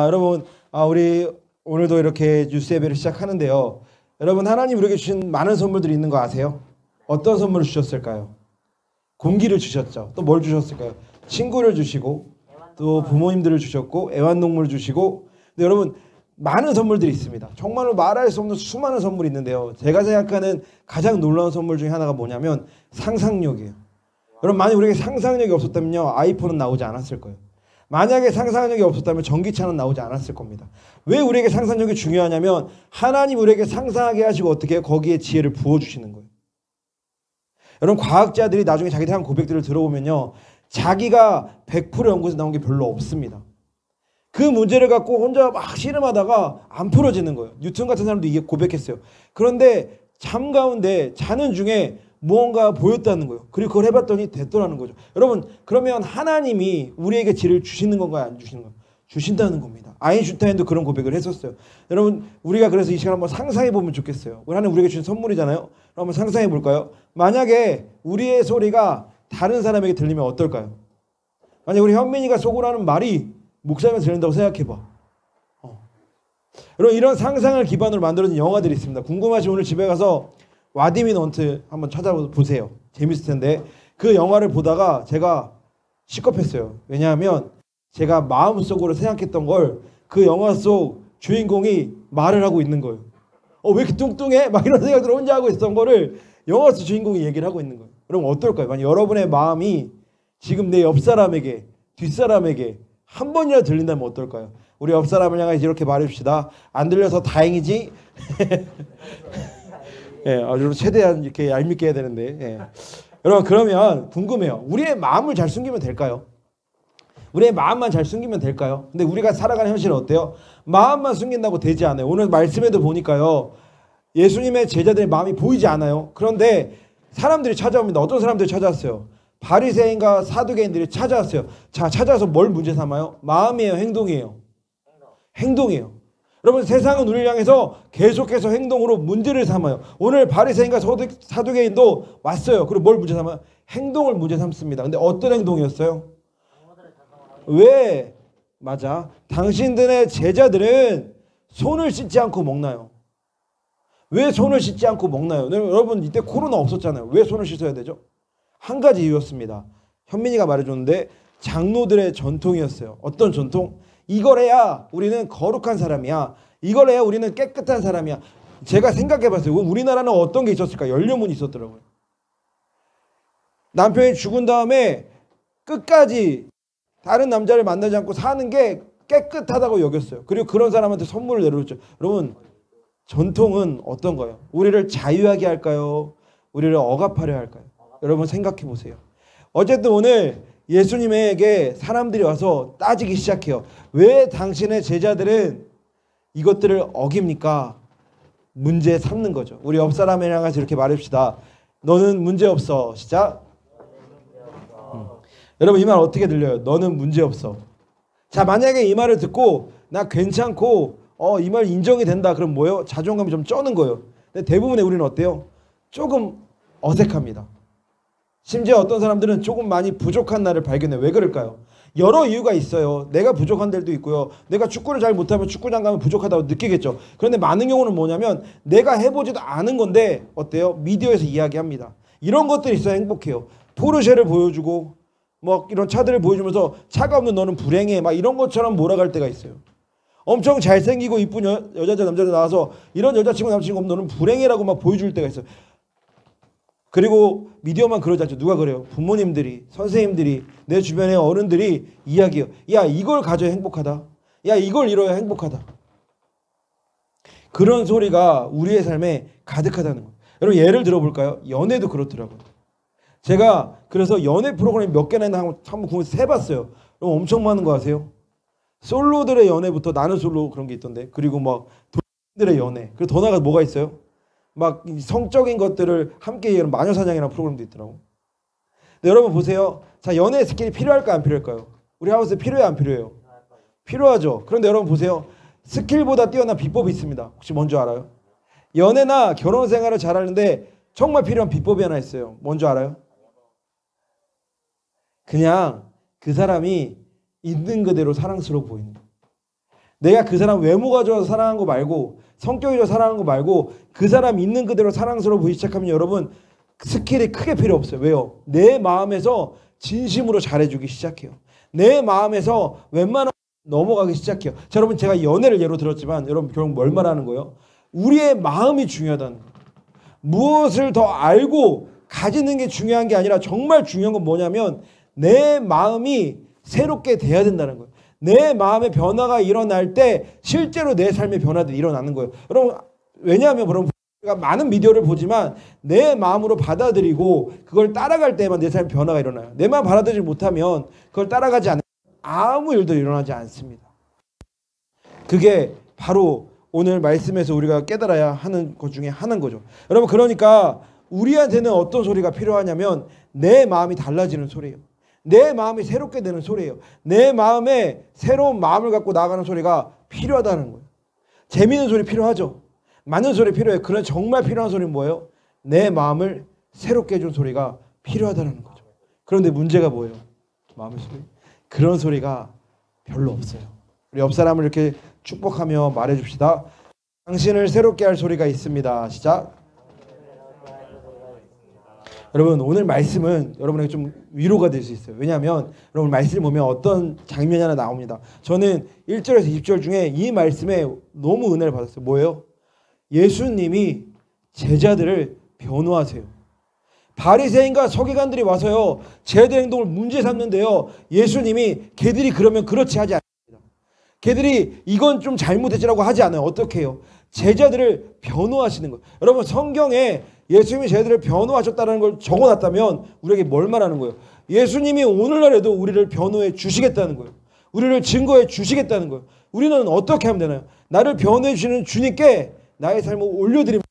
여러분, 우리 오늘도 이렇게 뉴스 예배를 시작하는데요. 여러분, 하나님 우리에게 주신 많은 선물들이 있는 거 아세요? 어떤 선물을 주셨을까요? 공기를 주셨죠. 또 뭘 주셨을까요? 친구를 주시고, 또 부모님들을 주셨고, 애완동물을 주시고. 근데 여러분, 많은 선물들이 있습니다. 정말로 말할 수 없는 수많은 선물이 있는데요. 제가 생각하는 가장 놀라운 선물 중에 하나가 뭐냐면 상상력이에요. 여러분, 만약 우리에게 상상력이 없었다면요, 아이폰은 나오지 않았을 거예요. 만약에 상상력이 없었다면 전기차는 나오지 않았을 겁니다. 왜 우리에게 상상력이 중요하냐면 하나님 우리에게 상상하게 하시고 어떻게 거기에 지혜를 부어주시는 거예요. 여러분, 과학자들이 나중에 자기들 한 고백들을 들어보면요, 자기가 100% 연구에서 나온 게 별로 없습니다. 그 문제를 갖고 혼자 막 씨름하다가 안 풀어지는 거예요. 뉴턴 같은 사람도 이게 고백했어요. 그런데 잠 가운데 자는 중에 무언가 보였다는 거예요. 그리고 그걸 해봤더니 됐더라는 거죠. 여러분, 그러면 하나님이 우리에게 지혜를 주시는 건가요? 안 주시는 건가요? 주신다는 겁니다. 아인슈타인도 그런 고백을 했었어요. 여러분, 우리가 그래서 이 시간 한번 상상해 보면 좋겠어요. 하나님 우리에게 주신 선물이잖아요. 한번 상상해 볼까요? 만약에 우리의 소리가 다른 사람에게 들리면 어떨까요? 만약 우리 현민이가 속으로 하는 말이 목사님한테 들린다고 생각해봐. 여러분, 이런 상상을 기반으로 만들어진 영화들이 있습니다. 궁금하시면 오늘 집에 가서 와디민원트 한번 찾아보세요. 재밌을 텐데. 그 영화를 보다가 제가 시겁했어요. 왜냐하면 제가 마음속으로 생각했던 걸 그 영화 속 주인공이 말을 하고 있는 거예요. 왜 이렇게 뚱뚱해? 막 이런 생각들을 혼자 하고 있었던 거를 영화 속 주인공이 얘기를 하고 있는 거예요. 여러분, 어떨까요? 만약 여러분의 마음이 지금 내 옆 사람에게, 뒷사람에게 한 번이라도 들린다면 어떨까요? 우리 옆 사람을 향해서 이렇게 말해줍시다. 안 들려서 다행이지? 예, 여러분, 최대한 이렇게 얄밉게 해야 되는데. 예. 여러분, 그러면 궁금해요. 우리의 마음을 잘 숨기면 될까요? 우리의 마음만 잘 숨기면 될까요? 근데 우리가 살아가는 현실은 어때요? 마음만 숨긴다고 되지 않아요. 오늘 말씀에도 보니까요, 예수님의 제자들의 마음이 보이지 않아요. 그런데 사람들이 찾아옵니다. 어떤 사람들이 찾아왔어요? 바리새인과 사두개인들이 찾아왔어요. 자, 찾아와서 뭘 문제 삼아요? 마음이에요, 행동이에요? 행동이에요. 여러분, 세상은 우리를 향해서 계속해서 행동으로 문제를 삼아요. 오늘 바리새인과 사두개인도 왔어요. 그리고 뭘 문제 삼아요? 행동을 문제 삼습니다. 근데 어떤 행동이었어요? 왜? 맞아. 당신들의 제자들은 손을 씻지 않고 먹나요? 왜 손을 씻지 않고 먹나요? 여러분, 이때 코로나 없었잖아요. 왜 손을 씻어야 되죠? 한 가지 이유였습니다. 현민이가 말해줬는데 장로들의 전통이었어요. 어떤 전통? 이걸 해야 우리는 거룩한 사람이야. 이걸 해야 우리는 깨끗한 사람이야. 제가 생각해봤어요. 우리나라는 어떤 게 있었을까? 연료문이 있었더라고요. 남편이 죽은 다음에 끝까지 다른 남자를 만나지 않고 사는 게 깨끗하다고 여겼어요. 그리고 그런 사람한테 선물을 내려줬죠. 여러분, 전통은 어떤 거예요? 우리를 자유하게 할까요? 우리를 억압하려 할까요? 여러분, 생각해 보세요. 어쨌든 오늘 예수님에게 사람들이 와서 따지기 시작해요. 왜 당신의 제자들은 이것들을 어깁니까? 문제 삼는 거죠. 우리 옆 사람이랑 같이 이렇게 말합시다. 너는 문제 없어. 시작. 여러분, 이 말 어떻게 들려요? 너는 문제 없어. 자, 만약에 이 말을 듣고 나 괜찮고 이 말 인정이 된다. 그럼 뭐예요? 자존감이 좀 쩌는 거예요. 근데 대부분의 우리는 어때요? 조금 어색합니다. 심지어 어떤 사람들은 조금 많이 부족한 나를 발견해요. 왜 그럴까요? 여러 이유가 있어요. 내가 부족한 데도 있고요. 내가 축구를 잘 못하면 축구장 가면 부족하다고 느끼겠죠. 그런데 많은 경우는 뭐냐면 내가 해보지도 않은 건데 어때요? 미디어에서 이야기합니다. 이런 것들이 있어야 행복해요. 포르쉐를 보여주고 뭐 이런 차들을 보여주면서 차가 없는 너는 불행해 막 이런 것처럼 몰아갈 때가 있어요. 엄청 잘생기고 이쁜 여자들 남자들 나와서 이런 여자친구 남자친구 없는 너는 불행해라고 막 보여줄 때가 있어요. 그리고 미디어만 그러지 않죠. 누가 그래요? 부모님들이, 선생님들이, 내 주변의 어른들이 이야기해요. 야, 이걸 가져야 행복하다. 야, 이걸 이뤄야 행복하다. 그런 소리가 우리의 삶에 가득하다는 거예요. 여러분, 예를 들어볼까요? 연애도 그렇더라고요. 제가 그래서 연애 프로그램 몇 개나 있나 한번 구해서 세봤어요. 그럼 엄청 많은 거 아세요? 솔로들의 연애부터 나는 솔로 그런 게 있던데. 그리고 막 돌들의 연애. 그리고 더 나아가 뭐가 있어요? 막 성적인 것들을 함께 얘기하는 마녀사냥이라는 프로그램도 있더라고. 근데 여러분 보세요. 자, 연애 스킬이 필요할까요? 안 필요할까요? 우리 하우스에 필요해요? 안 필요해요? 필요하죠. 그런데 여러분 보세요. 스킬보다 뛰어난 비법이 있습니다. 혹시 뭔지 알아요? 연애나 결혼 생활을 잘하는데 정말 필요한 비법이 하나 있어요. 뭔지 알아요? 그냥 그 사람이 있는 그대로 사랑스러워 보이는 거예요. 내가 그 사람 외모가 좋아서 사랑한 거 말고 성격이 좋아서 사랑한 거 말고 그 사람 있는 그대로 사랑스러워 보이기 시작하면 여러분 스킬이 크게 필요 없어요. 왜요? 내 마음에서 진심으로 잘해주기 시작해요. 내 마음에서 웬만하면 넘어가기 시작해요. 자, 여러분 제가 연애를 예로 들었지만 여러분 결국 뭘 말하는 거예요? 우리의 마음이 중요하다는 거예요. 무엇을 더 알고 가지는 게 중요한 게 아니라 정말 중요한 건 뭐냐면 내 마음이 새롭게 돼야 된다는 거예요. 내 마음의 변화가 일어날 때 실제로 내 삶의 변화들이 일어나는 거예요. 여러분 왜냐하면 여러분 제가 많은 비디오를 보지만 내 마음으로 받아들이고 그걸 따라갈 때만 내 삶의 변화가 일어나요. 내 마음 받아들이지 못하면 그걸 따라가지 않으면 아무 일도 일어나지 않습니다. 그게 바로 오늘 말씀에서 우리가 깨달아야 하는 것 중에 하나인 거죠. 여러분 그러니까 우리한테는 어떤 소리가 필요하냐면 내 마음이 달라지는 소리예요. 내 마음이 새롭게 되는 소리예요. 내 마음에 새로운 마음을 갖고 나가는 소리가 필요하다는 거예요. 재미있는 소리 필요하죠. 많은 소리 필요해요. 그런 정말 필요한 소리는 뭐예요? 내 마음을 새롭게 해준 소리가 필요하다는 거죠. 그런데 문제가 뭐예요? 마음의 소리? 그런 소리가 별로 없어요. 우리 옆 사람을 이렇게 축복하며 말해줍시다. 당신을 새롭게 할 소리가 있습니다. 시작. 여러분 오늘 말씀은 여러분에게 좀 위로가 될 수 있어요. 왜냐하면 여러분 말씀을 보면 어떤 장면이 하나 나옵니다. 저는 1절에서 20절 중에 이 말씀에 너무 은혜를 받았어요. 뭐예요? 예수님이 제자들을 변호하세요. 바리새인과 서기관들이 와서요 제자들 행동을 문제 삼는데요 예수님이 걔들이 그러면 그렇지 하지 않습니다. 걔들이 이건 좀 잘못했지라고 하지 않아요. 어떻게 해요? 제자들을 변호하시는 거예요. 여러분 성경에 예수님이 제자들을 변호하셨다는 걸 적어놨다면 우리에게 뭘 말하는 거예요? 예수님이 오늘날에도 우리를 변호해 주시겠다는 거예요. 우리를 증거해 주시겠다는 거예요. 우리는 어떻게 하면 되나요? 나를 변호해 주시는 주님께 나의 삶을 올려드립니다.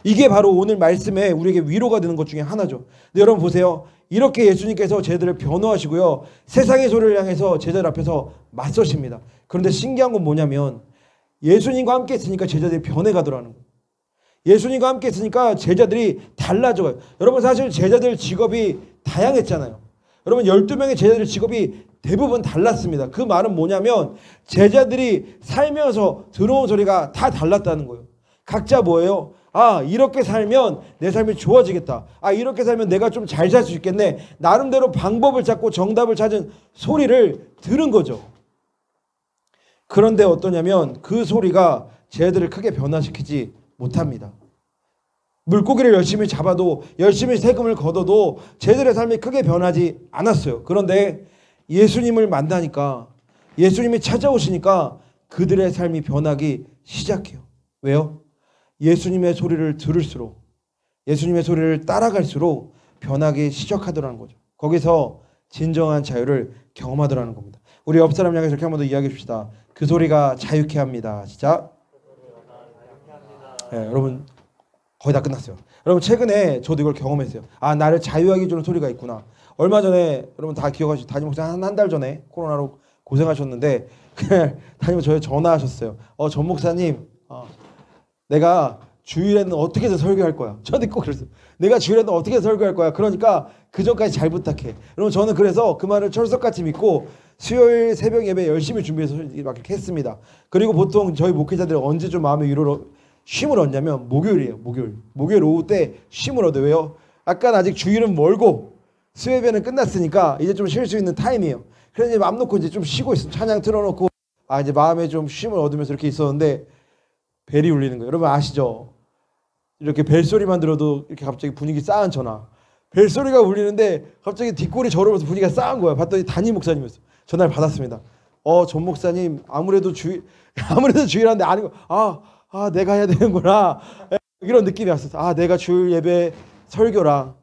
이게 바로 오늘 말씀에 우리에게 위로가 되는 것 중에 하나죠. 근데 여러분 보세요. 이렇게 예수님께서 제자들을 변호하시고요. 세상의 소리를 향해서 제자들 앞에서 맞서십니다. 그런데 신기한 건 뭐냐면 예수님과 함께 있으니까 제자들이 변해가더라는 거예요. 예수님과 함께 있으니까 제자들이 달라져요. 여러분 사실 제자들 직업이 다양했잖아요. 여러분 12명의 제자들 직업이 대부분 달랐습니다. 그 말은 뭐냐면 제자들이 살면서 들어온 소리가 다 달랐다는 거예요. 각자 뭐예요? 아 이렇게 살면 내 삶이 좋아지겠다. 아 이렇게 살면 내가 좀 잘 살 수 있겠네. 나름대로 방법을 찾고 정답을 찾은 소리를 들은 거죠. 그런데 어떠냐면 그 소리가 제자들을 크게 변화시키지 못합니다. 물고기를 열심히 잡아도 열심히 세금을 걷어도 제자들의 삶이 크게 변하지 않았어요. 그런데 예수님을 만나니까 예수님이 찾아오시니까 그들의 삶이 변하기 시작해요. 왜요? 예수님의 소리를 들을수록 예수님의 소리를 따라갈수록 변하기 시작하더라는 거죠. 거기서 진정한 자유를 경험하더라는 겁니다. 우리 옆 사람 향해서 이렇게 한 번 더 이야기해 줍시다. 그 소리가 자유케 합니다. 시작. 네, 여러분 거의 다 끝났어요. 여러분 최근에 저도 이걸 경험했어요. 아 나를 자유하게 주는 소리가 있구나. 얼마 전에 여러분 다 기억하시죠? 담임 목사 한 달 전에 코로나로 고생하셨는데 담임 저희 전화하셨어요. 전 목사님 내가 주일에는 어떻게 해서 설교할 거야. 저한테 꼭 그랬어요. 내가 주일에는 어떻게 해서 설교할 거야. 그러니까 그 전까지 잘 부탁해. 여러분 저는 그래서 그 말을 철석같이 믿고 수요일 새벽 예배 열심히 준비해서 이렇게 했습니다. 그리고 보통 저희 목회자들이 언제 좀 마음의 위로로 쉼을 얻냐면 목요일이에요. 목요일 오후 때 쉼을 얻어요. 왜요? 약간 아직 주일은 멀고 수요예배는 끝났으니까 이제 좀 쉴 수 있는 타임이에요. 그래서 이제 맘 놓고 이제 좀 쉬고 있어. 찬양 틀어놓고 이제 마음에 좀 쉼을 얻으면서 이렇게 있었는데 벨이 울리는 거예요. 여러분 아시죠? 이렇게 벨소리만 들어도 이렇게 갑자기 분위기 싸한 전화. 벨소리가 울리는데 갑자기 뒷골이 저러면서 분위기가 싸한 거야. 봤더니 담임 목사님이었어. 전화를 받았습니다. 전 목사님 아무래도 주일인데 아니고 내가 해야 되는구나. 이런 느낌이 왔었어. 내가 주일 예배 설교랑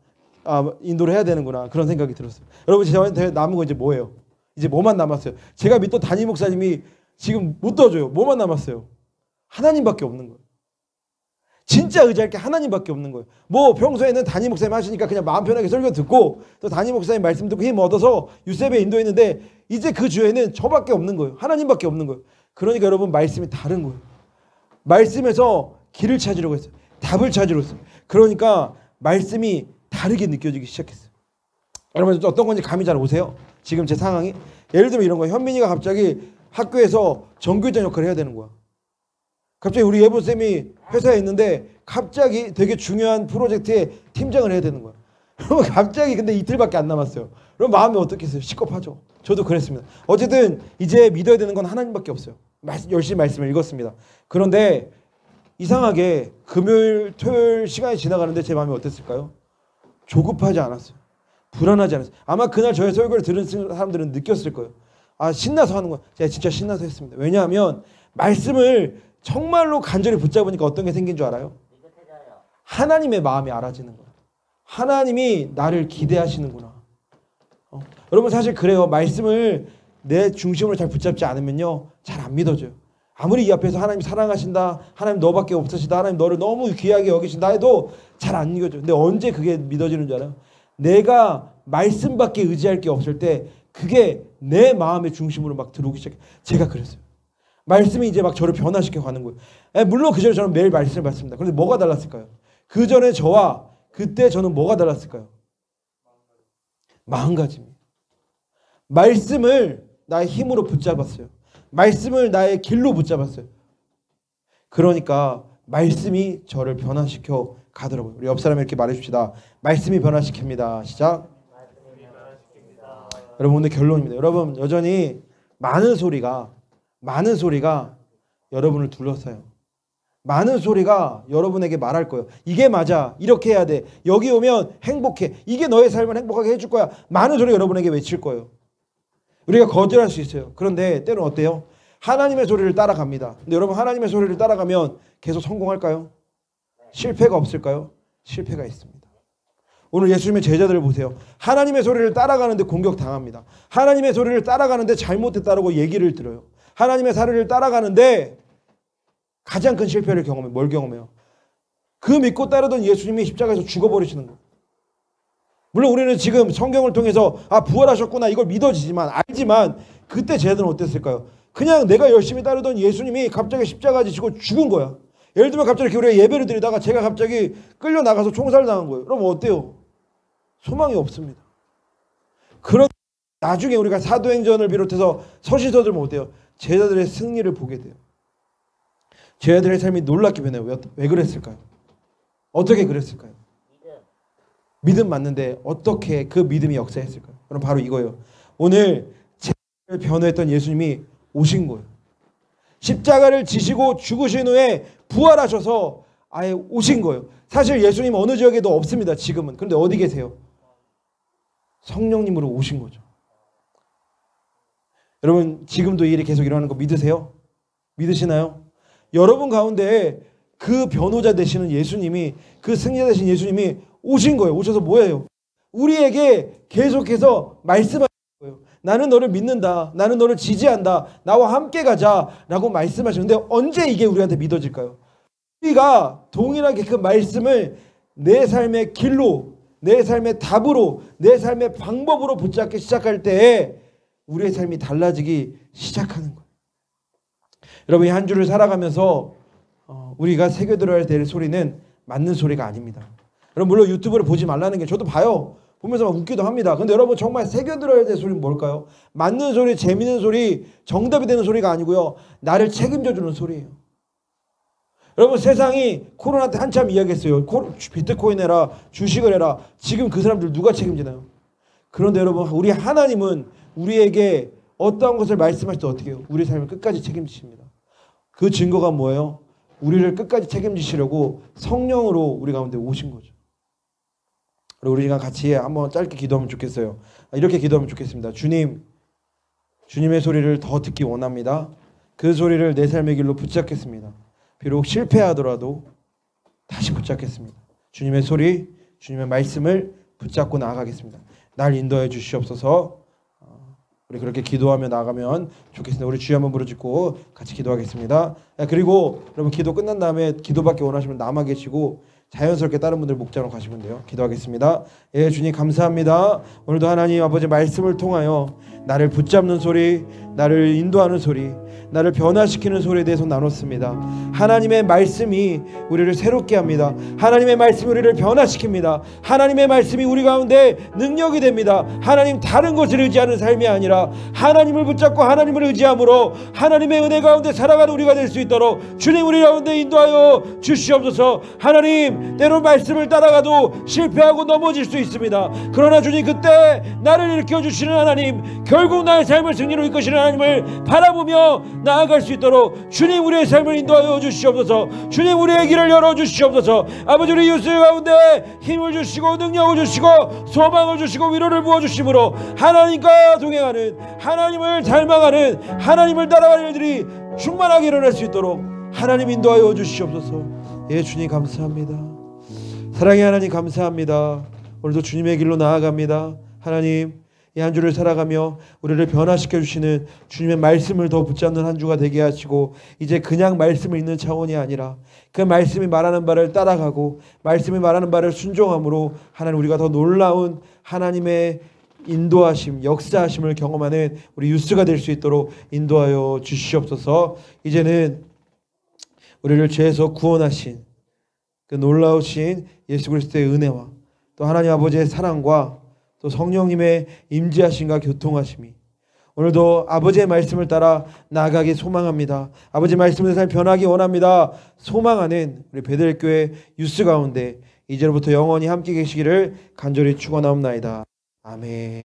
인도를 해야 되는구나. 그런 생각이 들었어요. 여러분 저한테 남은 거 이제 뭐예요? 이제 뭐만 남았어요? 제가 믿던 담임 목사님이 지금 못 도와줘요. 뭐만 남았어요? 하나님밖에 없는 거예요. 진짜 의지할 게 하나님밖에 없는 거예요. 뭐 평소에는 담임 목사님 하시니까 그냥 마음 편하게 설교 듣고 또 담임 목사님 말씀 듣고 힘 얻어서 유세배 인도했는데 이제 그 주에는 저밖에 없는 거예요. 하나님밖에 없는 거예요. 그러니까 여러분 말씀이 다른 거예요. 말씀에서 길을 찾으려고 했어요. 답을 찾으려고 했어요. 그러니까 말씀이 다르게 느껴지기 시작했어요. 여러분 어떤 건지 감이 잘 오세요? 지금 제 상황이? 예를 들면 이런 거예요. 현민이가 갑자기 학교에서 정교장 역할을 해야 되는 거야. 갑자기 우리 예보쌤이 회사에 있는데 갑자기 되게 중요한 프로젝트의 팀장을 해야 되는 거야. 그러면 갑자기 근데 이틀밖에 안 남았어요. 그럼 마음이 어떻겠어요? 시겁하죠. 저도 그랬습니다. 어쨌든 이제 믿어야 되는 건 하나님밖에 없어요. 열심히 말씀을 읽었습니다. 그런데 이상하게 금요일 토요일 시간이 지나가는데 제 마음이 어땠을까요? 조급하지 않았어요. 불안하지 않았어요. 아마 그날 저의 설교를 들은 사람들은 느꼈을 거예요. 아, 신나서 하는 거야. 제가 진짜 신나서 했습니다. 왜냐하면 말씀을 정말로 간절히 붙잡으니까 어떤 게 생긴 줄 알아요? 하나님의 마음이 알아지는 거예요. 하나님이 나를 기대하시는구나. 여러분 사실 그래요. 말씀을 내 중심으로 잘 붙잡지 않으면요, 잘 안 믿어져요. 아무리 이 앞에서 하나님 사랑하신다, 하나님 너밖에 없으시다, 하나님 너를 너무 귀하게 여기신다 해도 잘 안 믿어져요. 근데 언제 그게 믿어지는 줄 알아요? 내가 말씀밖에 의지할 게 없을 때 그게 내 마음의 중심으로 막 들어오기 시작해요. 제가 그랬어요. 말씀이 이제 막 저를 변화시켜 가는 거예요. 물론 그 전에 저는 매일 말씀을 받습니다. 그런데 뭐가 달랐을까요? 그 전에 저와 그때 저는 뭐가 달랐을까요? 마음가짐이에요. 말씀을 나의 힘으로 붙잡았어요. 말씀을 나의 길로 붙잡았어요. 그러니까 말씀이 저를 변화시켜 가더라고요. 우리 옆 사람에 이렇게 말해줍시다. 말씀이 변화시킵니다. 시작. 여러분 오늘 결론입니다. 여러분 여전히 많은 소리가 여러분을 둘러싸요. 많은 소리가 여러분에게 말할 거예요. 이게 맞아. 이렇게 해야 돼. 여기 오면 행복해. 이게 너의 삶을 행복하게 해줄 거야. 많은 소리가 여러분에게 외칠 거예요. 우리가 거절할 수 있어요. 그런데 때는 어때요? 하나님의 소리를 따라갑니다. 근데 여러분 하나님의 소리를 따라가면 계속 성공할까요? 실패가 없을까요? 실패가 있습니다. 오늘 예수님의 제자들을 보세요. 하나님의 소리를 따라가는데 공격당합니다. 하나님의 소리를 따라가는데 잘못했다라고 얘기를 들어요. 하나님의 소리를 따라가는데 가장 큰 실패를 경험해요. 뭘 경험해요? 그 믿고 따르던 예수님이 십자가에서 죽어버리시는 거예요. 물론 우리는 지금 성경을 통해서 아 부활하셨구나 이걸 믿어지지만 알지만 그때 제자들은 어땠을까요? 그냥 내가 열심히 따르던 예수님이 갑자기 십자가 지시고 죽은 거야. 예를 들면 갑자기 우리가 예배를 드리다가 제가 갑자기 끌려나가서 총살을 당한 거예요. 그럼 어때요? 소망이 없습니다. 그런 나중에 우리가 사도행전을 비롯해서 서신서들 보면 어때요? 제자들의 승리를 보게 돼요. 제자들의 삶이 놀랍게 변해요. 왜 그랬을까요? 어떻게 그랬을까요? 믿음 맞는데 어떻게 그 믿음이 역사했을까요? 그럼 바로 이거예요. 오늘 제자를 변호했던 예수님이 오신 거예요. 십자가를 지시고 죽으신 후에 부활하셔서 아예 오신 거예요. 사실 예수님 어느 지역에도 없습니다. 지금은. 그런데 어디 계세요? 성령님으로 오신 거죠. 여러분 지금도 이 일이 계속 일어나는 거 믿으세요? 믿으시나요? 여러분 가운데 그 변호자 되시는 예수님이, 그 승리자 되신 예수님이 오신 거예요. 오셔서 뭐예요? 우리에게 계속해서 말씀하시는 거예요. 나는 너를 믿는다. 나는 너를 지지한다. 나와 함께 가자 라고 말씀하시는데 언제 이게 우리한테 믿어질까요? 우리가 동일하게 그 말씀을 내 삶의 길로, 내 삶의 답으로, 내 삶의 방법으로 붙잡기 시작할 때에 우리의 삶이 달라지기 시작하는 거예요. 여러분 이 한 주를 살아가면서 우리가 새겨들어야 될 소리는 맞는 소리가 아닙니다. 여러분 물론 유튜브를 보지 말라는 게 저도 봐요. 보면서 막 웃기도 합니다. 근데 여러분 정말 새겨들어야 될 소리는 뭘까요? 맞는 소리, 재밌는 소리, 정답이 되는 소리가 아니고요. 나를 책임져주는 소리예요. 여러분 세상이 코로나 때 한참 이야기했어요. 비트코인 해라, 주식을 해라. 지금 그 사람들 누가 책임지나요? 그런데 여러분 우리 하나님은 우리에게 어떠한 것을 말씀하실 때 어떻게 해요? 우리 삶을 끝까지 책임지십니다. 그 증거가 뭐예요? 우리를 끝까지 책임지시려고 성령으로 우리 가운데 오신 거죠. 우리가 같이 한번 짧게 기도하면 좋겠어요. 이렇게 기도하면 좋겠습니다. 주님, 주님의 소리를 더 듣기 원합니다. 그 소리를 내 삶의 길로 붙잡겠습니다. 비록 실패하더라도 다시 붙잡겠습니다. 주님의 소리, 주님의 말씀을 붙잡고 나아가겠습니다. 날 인도해 주시옵소서. 우리 그렇게 기도하며 나가면 좋겠습니다. 우리 주여 한번 부르짖고 같이 기도하겠습니다. 그리고 여러분 기도 끝난 다음에 기도받기 원하시면 남아 계시고 자연스럽게 다른 분들 목장으로 가시면 돼요. 기도하겠습니다. 예, 주님 감사합니다. 오늘도 하나님 아버지 말씀을 통하여 나를 붙잡는 소리, 나를 인도하는 소리, 나를 변화시키는 소리에 대해서 나눴습니다. 하나님의 말씀이 우리를 새롭게 합니다. 하나님의 말씀이 우리를 변화시킵니다. 하나님의 말씀이 우리 가운데 능력이 됩니다. 하나님 다른 것을 의지하는 삶이 아니라 하나님을 붙잡고 하나님을 의지함으로 하나님의 은혜 가운데 살아가는 우리가 될 수 있도록 주님 우리 가운데 인도하여 주시옵소서. 하나님 때로 말씀을 따라가도 실패하고 넘어질 수 있습니다. 그러나 주님 그때 나를 일으켜 주시는 하나님, 결국 나의 삶을 승리로 이끄시는 하나님을 바라보며 나아갈 수 있도록 주님 우리의 삶을 인도하여 주시옵소서. 주님 우리의 길을 열어주시옵소서. 아버지 우리 유스 가운데 힘을 주시고 능력을 주시고 소망을 주시고 위로를 부어주심으로 하나님과 동행하는, 하나님을 닮아가는, 하나님을 따라가는 일들이 충만하게 일어날 수 있도록 하나님 인도하여 주시옵소서. 예, 주님 감사합니다. 사랑의 하나님 감사합니다. 오늘도 주님의 길로 나아갑니다. 하나님 이 한 주를 살아가며 우리를 변화시켜 주시는 주님의 말씀을 더 붙잡는 한 주가 되게 하시고, 이제 그냥 말씀을 읽는 차원이 아니라 그 말씀이 말하는 바를 따라가고 말씀이 말하는 바를 순종함으로 하나님 우리가 더 놀라운 하나님의 인도하심, 역사하심을 경험하는 우리 유스가 될 수 있도록 인도하여 주시옵소서. 이제는 우리를 죄에서 구원하신 그 놀라우신 예수 그리스도의 은혜와 또 하나님 아버지의 사랑과 또 성령님의 임재하심과 교통하심이 오늘도 아버지의 말씀을 따라 나아가기 소망합니다. 아버지의 말씀을 삶 변하기 원합니다. 소망하는 우리 베델교회 유스 가운데 이제로부터 영원히 함께 계시기를 간절히 축원하옵나이다. 아멘.